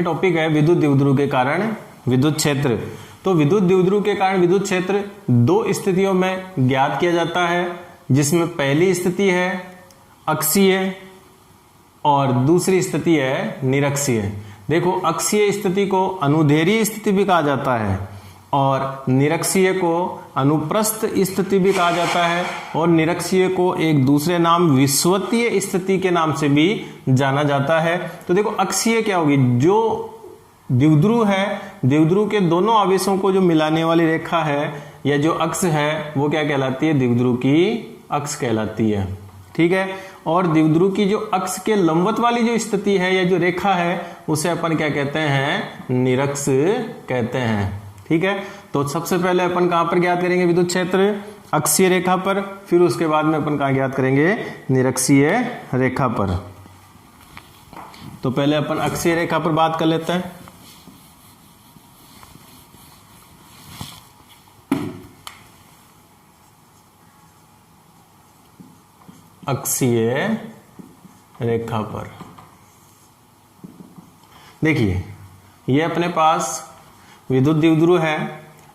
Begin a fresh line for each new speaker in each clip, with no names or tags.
Topic है विद्युत द्विध्रुव के कारण विद्युत क्षेत्र। तो विद्युत द्विध्रुव के कारण विद्युत क्षेत्र दो स्थितियों में ज्ञात किया जाता है, जिसमें पहली स्थिति है अक्षीय और दूसरी स्थिति है निरक्षीय। देखो, अक्षीय स्थिति को अनुदैर्घ्य स्थिति भी कहा जाता है और निरक्षीय को अनुप्रस्थ स्थिति भी कहा जाता है, और निरक्षीय को एक दूसरे नाम विषुवतीय स्थिति के नाम से भी जाना जाता है। तो देखो, अक्षीय क्या होगी, जो द्विध्रुव है, द्विध्रुव के दोनों आवेशों को जो मिलाने वाली रेखा है या जो अक्ष है वो क्या कहलाती है, द्विध्रुव की अक्ष कहलाती है। ठीक है, और द्विध्रुव की जो अक्ष के लंबवत वाली जो स्थिति है या जो रेखा है उसे अपन क्या कहते हैं, निरक्ष कहते हैं। ठीक है, तो सबसे पहले अपन कहां पर ज्ञात करेंगे विद्युत क्षेत्र, अक्षीय रेखा पर, फिर उसके बाद में अपन कहां ज्ञात करेंगे, निरक्षीय रेखा पर। तो पहले अपन अक्षीय रेखा पर बात कर लेते हैं। अक्षीय रेखा पर देखिए, ये अपने पास विद्युत द्विध्रुव है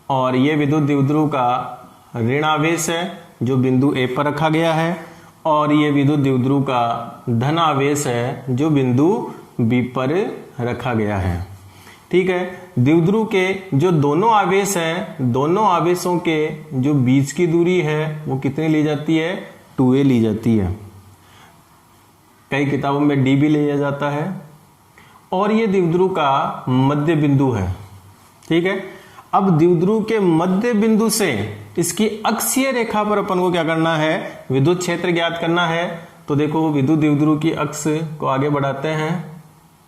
और ये विद्युत द्विध्रुव का ऋण आवेश है जो बिंदु ए पर रखा गया है, और ये विद्युत द्विध्रुव का धन आवेश है जो बिंदु बी पर रखा गया है। ठीक है, द्विध्रुव के जो दोनों आवेश हैं, दोनों आवेशों के जो बीच की दूरी है वो कितनी ली जाती है, 2a ली जाती है। कई किताबों में d भी लिया जाता है, और ये द्विध्रुव का मध्य बिंदु है। ठीक है, अब द्विध्रुव के मध्य बिंदु से इसकी अक्षीय रेखा पर अपन को क्या करना है, विद्युत क्षेत्र ज्ञात करना है। तो देखो, विद्युत द्विध्रुव की अक्ष को आगे बढ़ाते हैं,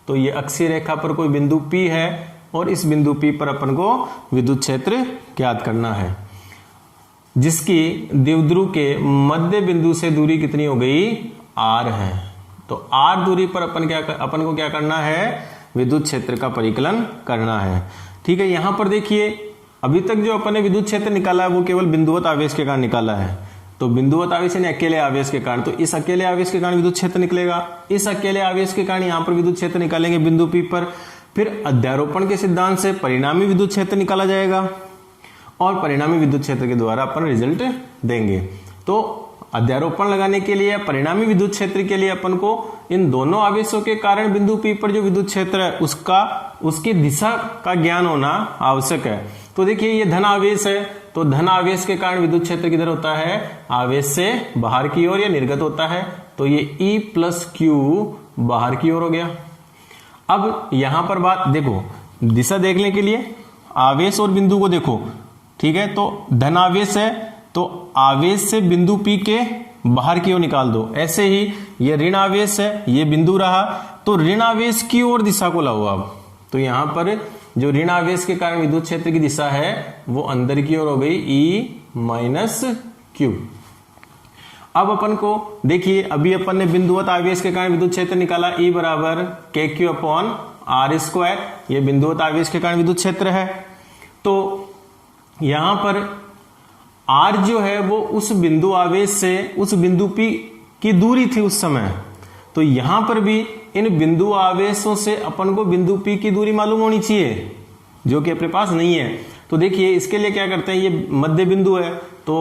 तो ये अक्षीय रेखा पर कोई बिंदु P है और इस बिंदु P पर अपन को विद्युत क्षेत्र ज्ञात करना है, जिसकी द्विध्रुव के मध्य बिंदु से दूरी कितनी हो गई, r है। तो r दूरी पर अपन को क्या करना है, विद्युत क्षेत्र का परिकलन करना है। ठीक है, यहां पर देखिए, अभी तक जो अपन ने विद्युत क्षेत्र निकाला है वो केवल बिंदुवत आवेश के कारण निकाला है। तो बिंदुवत आवेश यानी अकेले आवेश के कारण, तो इस अकेले आवेश के कारण विद्युत क्षेत्र निकलेगा। इस अकेले आवेश के कारण यहां पर विद्युत क्षेत्र निकालेंगे बिंदु P पर। फिर अध्यारोपण के सिद्धांत से परिणामी विद्युत क्षेत्र निकाला जाएगा और परिणामी विद्युत क्षेत्र के द्वारा अपन रिजल्ट देंगे। तो अध्यारोपण लगाने के लिए, परिणामी विद्युत क्षेत्र के लिए अपन को इन दोनों आवेशों के कारण बिंदु P पर जो विद्युत क्षेत्र है उसकी दिशा का ज्ञान होना आवश्यक है। तो देखिए, ये धन आवेश है, तो धन आवेश के कारण विद्युत क्षेत्र किधर होता है, आवेश से बाहर की ओर या निर्गत होता है। तो ये E प्लस Q बाहर की ओर हो गया। अब यहां पर बात देखो, दिशा देखने के लिए आवेश और बिंदु को देखो। ठीक है, तो धन आवेश है तो आवेश से बिंदु P के बाहर की ओर निकाल दो। ऐसे ही ये ऋण आवेश है, ये बिंदु रहा, तो ऋण आवेश की ओर दिशा को लाओ। अब तो यहां पर जो ऋण आवेश के कारण विद्युत क्षेत्र की दिशा है वो अंदर की ओर हो गई, E माइनस Q। अब अपन को देखिए, अभी अपन ने बिंदुवत आवेश के कारण विद्युत क्षेत्र निकाला, E बराबर KQ अपॉन R स्क्वायर। ये बिंदुवत आवेश के कारण विद्युत क्षेत्र है। तो यहां पर R जो है वो उस बिंदु आवेश से उस बिंदु P की दूरी थी उस समय। तो यहां पर भी इन बिंदु आवेशों से अपन को बिंदु P की दूरी मालूम होनी चाहिए, जो कि अपने पास नहीं है। तो देखिए, इसके लिए क्या करते हैं, ये मध्य बिंदु है तो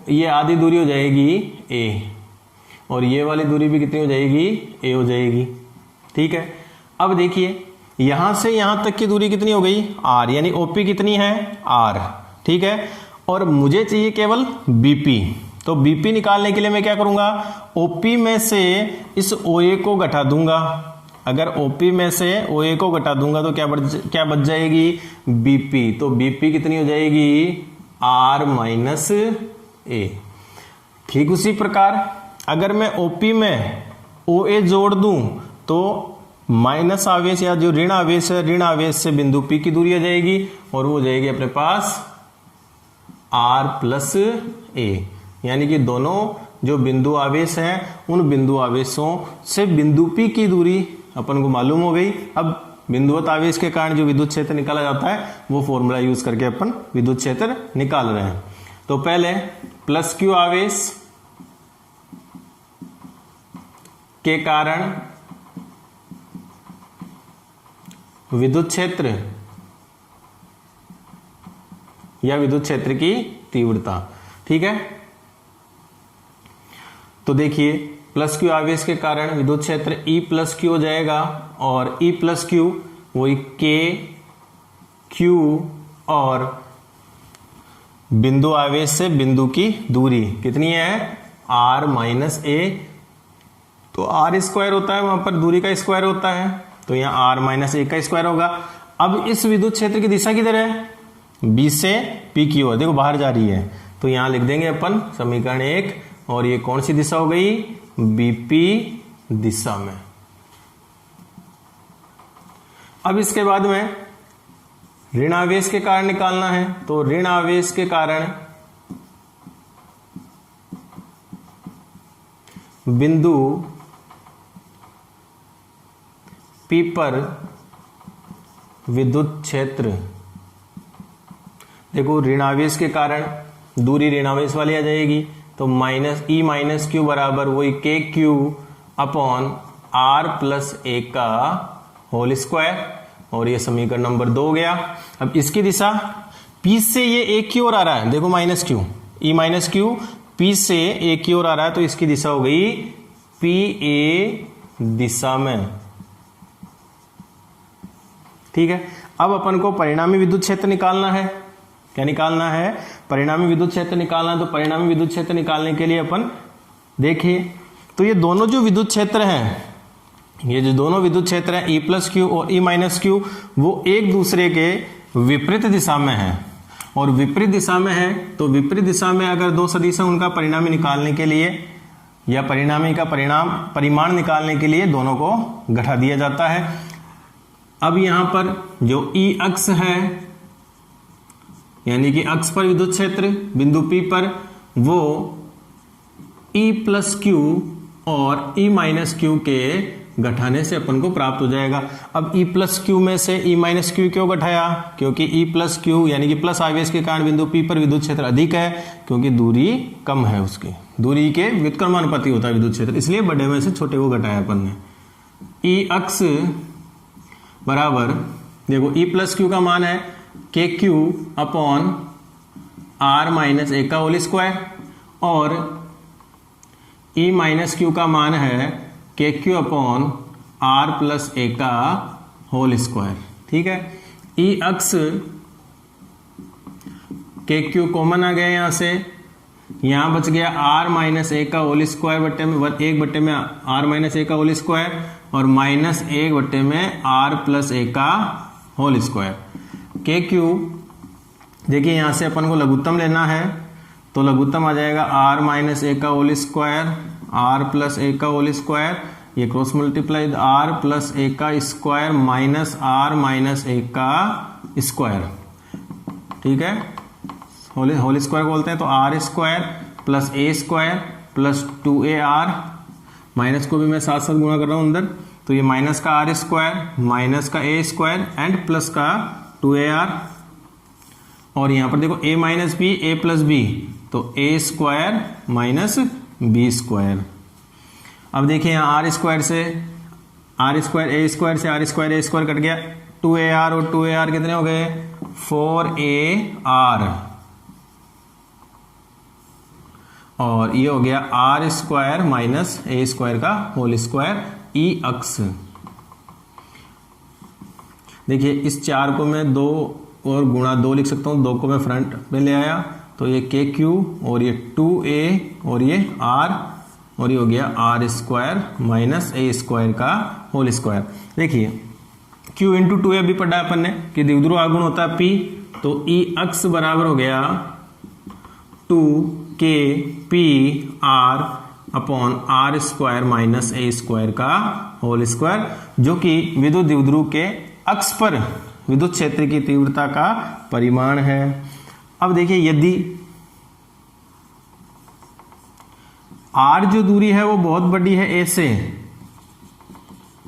ये आधी दूरी हो जाएगी a, और ये वाली दूरी भी कितनी हो जाएगी, a हो जाएगी। ठीक है, अब देखिए, यहां से यहां तक की दूरी कितनी हो गई, r, यानी OP कितनी है, r। ठीक है, और मुझे चाहिए केवल BP। तो BP निकालने के लिए मैं क्या करूंगा, OP में से इस OA को घटा दूंगा। अगर OP में से OA को घटा दूंगा तो क्या बच जाएगी, BP। तो BP कितनी हो जाएगी, R माइनस A। ठीक उसी प्रकार अगर मैं OP में OA जोड़ दूं तो माइनस आवेश या जो ऋण आवेश है, ऋण आवेश से बिंदु P की दूरी आ जाएगी और वो हो जाएगी अपने पास R प्लस A। यानी कि दोनों जो बिंदु आवेश हैं उन बिंदु आवेशों से बिंदु P की दूरी अपन को मालूम हो गई। अब बिंदुवत आवेश के कारण जो विद्युत क्षेत्र निकाला जाता है वो फॉर्मूला यूज करके अपन विद्युत क्षेत्र निकाल रहे हैं। तो पहले प्लस Q आवेश के कारण विद्युत क्षेत्र या विद्युत क्षेत्र की तीव्रता। ठीक है, तो देखिए प्लस क्यू आवेश के कारण विद्युत क्षेत्र E प्लस क्यू हो जाएगा, और E प्लस क्यू वही K Q और बिंदु आवेश से बिंदु की दूरी कितनी है R माइनस A, तो R स्क्वायर होता है, वहां पर दूरी का स्क्वायर होता है, तो यहाँ R माइनस A का स्क्वायर होगा। अब इस विद्युत क्षेत्र की दिशा किधर है, B से P की ओर, देखो बाहर जा रही है, तो यहां लिख देंगे अपन समीकरण 1, और ये कौन सी दिशा हो गई, BP दिशा में। अब इसके बाद में ऋण आवेश के कारण निकालना है, तो ऋण आवेश के कारण बिंदु P पर विद्युत क्षेत्र, देखो ऋण आवेश के कारण दूरी ऋण आवेश वाली आ जाएगी, तो माइनस E माइनस क्यू बराबर वही के क्यू अपॉन R प्लस ए का होल स्क्वायर, और ये समीकरण नंबर 2 हो गया। अब इसकी दिशा P से ये ए की ओर आ रहा है, देखो minus Q, E minus Q P से ए की ओर आ रहा है, तो इसकी दिशा हो गई PA दिशा में। ठीक है, अब अपन को परिणामी विद्युत क्षेत्र निकालना है। क्या निकालना है, परिणामी विद्युत क्षेत्र निकालना है। तो परिणामी विद्युत क्षेत्र निकालने के लिए अपन देखिए, तो ये दोनों जो विद्युत क्षेत्र हैं, ये जो दोनों विद्युत क्षेत्र हैं E प्लस क्यू और E माइनस क्यू, वो एक दूसरे के विपरीत दिशा में है, और विपरीत दिशा में है तो विपरीत दिशा में अगर दो सदिश हैं, उनका परिणामी निकालने के लिए या परिणामी का परिमाण निकालने के लिए दोनों को घटा दिया जाता है। अब यहां पर जो E अक्ष है, यानी कि अक्ष पर विद्युत क्षेत्र बिंदु P पर, वो E प्लस क्यू और E माइनस क्यू के घटाने से अपन को प्राप्त हो जाएगा। अब E प्लस क्यू में से E माइनस क्यू क्यों घटाया, क्योंकि E प्लस क्यू यानी कि प्लस आवेश के कारण बिंदु P पर विद्युत क्षेत्र अधिक है, क्योंकि दूरी कम है, उसकी दूरी के व्युत्क्रमानुपाती होता है विद्युत क्षेत्र, इसलिए बड़े में से छोटे को घटाया अपन ने। E अक्ष बराबर, देखो E प्लस क्यू का मान है के क्यू अपॉन R माइनस ए का होल स्क्वायर, और E माइनस क्यू का मान है के क्यू अपॉन R प्लस ए का होल स्क्वायर। ठीक है, E अक्ष के क्यू कॉमन आ गया यहां से, यहां बच गया R माइनस ए का होल स्क्वायर बट्टे में 1 में R माइनस ए का होल स्क्वायर, और माइनस 1 में R प्लस ए का होल स्क्वायर। के क्यू देखिए यहां से अपन को लघुत्तम लेना है, तो लघुत्तम आ जाएगा R माइनस ए का होल स्क्वायर, R प्लस ए का होल स्क्वायर, ये क्रॉस मल्टीप्लाई R प्लस ए का स्क्वायर माइनस R माइनस ए का स्क्वायर। ठीक है, होल स्क्वायर बोलते हैं, तो R स्क्वायर प्लस ए स्क्वायर प्लस 2AR, माइनस को भी मैं साथ साथ गुणा कर रहा हूं अंदर, तो ये माइनस का R स्क्वायर माइनस का ए स्क्वायर एंड प्लस का 2AR, और यहां पर देखो a minus B A plus B, तो a square minus B square. अब देखिए यहाँ R स्क्वायर से R स्क्वायर ए स्क्वायर से R स्क्वायर ए स्क्वायर कट गया, 2AR और 2AR कितने हो गए 4AR, और ये हो गया R square minus a square का होल स्क्वायर E अक्ष। देखिए इस 4 को मैं 2 और गुणा 2 लिख सकता हूं, 2 को मैं फ्रंट में ले आया, तो ये के क्यू और ये 2a और ये R, और ये हो गया R square minus a square का होल स्क्वायर। देखिए q इंटू 2a भी पढ़ा अपन ने कि द्विध्रुव आघूर्ण होता है P, तो E अक्ष बराबर हो गया 2kpr upon R square minus a square का होल स्क्वायर, जो कि विद्युत द्विध्रुव के अक्ष पर विद्युत क्षेत्र की तीव्रता का परिमाण है। अब देखिए यदि R जो दूरी है वो बहुत बड़ी है A से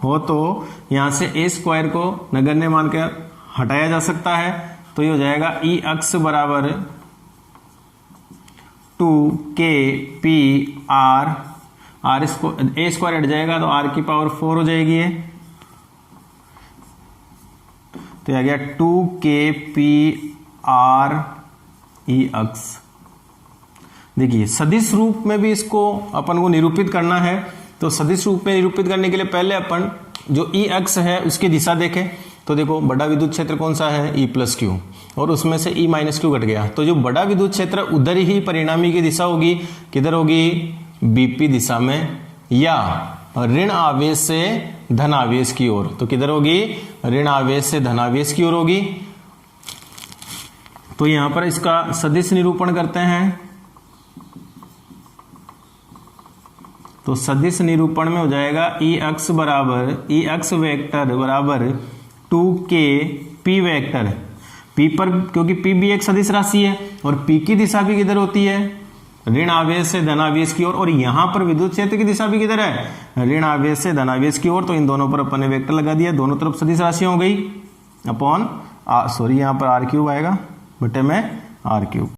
हो, तो यहां से ए स्क्वायर को नगण्य मानकर हटाया जा सकता है, तो ये हो जाएगा E अक्ष बराबर 2kpr, R ए स्क्वायर हट जाएगा तो R की पावर 4 हो जाएगी है, तो ये आ गया 2kPREX। देखिए सदिश रूप में भी इसको अपन को निरूपित करना है, तो सदिश रूप में निरूपित करने के लिए पहले अपन जो EX है उसकी दिशा देखें। तो देखो बड़ा विद्युत क्षेत्र कौन सा है, E प्लस क्यू, और उसमें से E माइनस क्यू घट गया, तो जो बड़ा विद्युत क्षेत्र उधर ही परिणामी की दिशा होगी, किधर होगी, BP दिशा में, या ऋण आवेश से धन आवेश की ओर। तो किधर होगी, ऋण आवेश से धन आवेश की ओर होगी। तो यहां पर इसका सदिश निरूपण करते हैं। तो सदिश निरूपण में हो जाएगा EX वेक्टर बराबर 2kP वेक्टर, P पर, क्योंकि P भी एक सदिश राशि है और P की दिशा भी किधर होती है, ऋण आवेश से धन आवेश की ओर, और यहां पर विद्युत क्षेत्र की दिशा भी किधर है, ऋण आवेश से धन आवेश की ओर। तो इन दोनों पर अपन ने वेक्टर लगा दिया, दोनों तरफ सदिश राशियां हो गई अपॉन, सॉरी यहां पर R³ आएगा बटे में R³।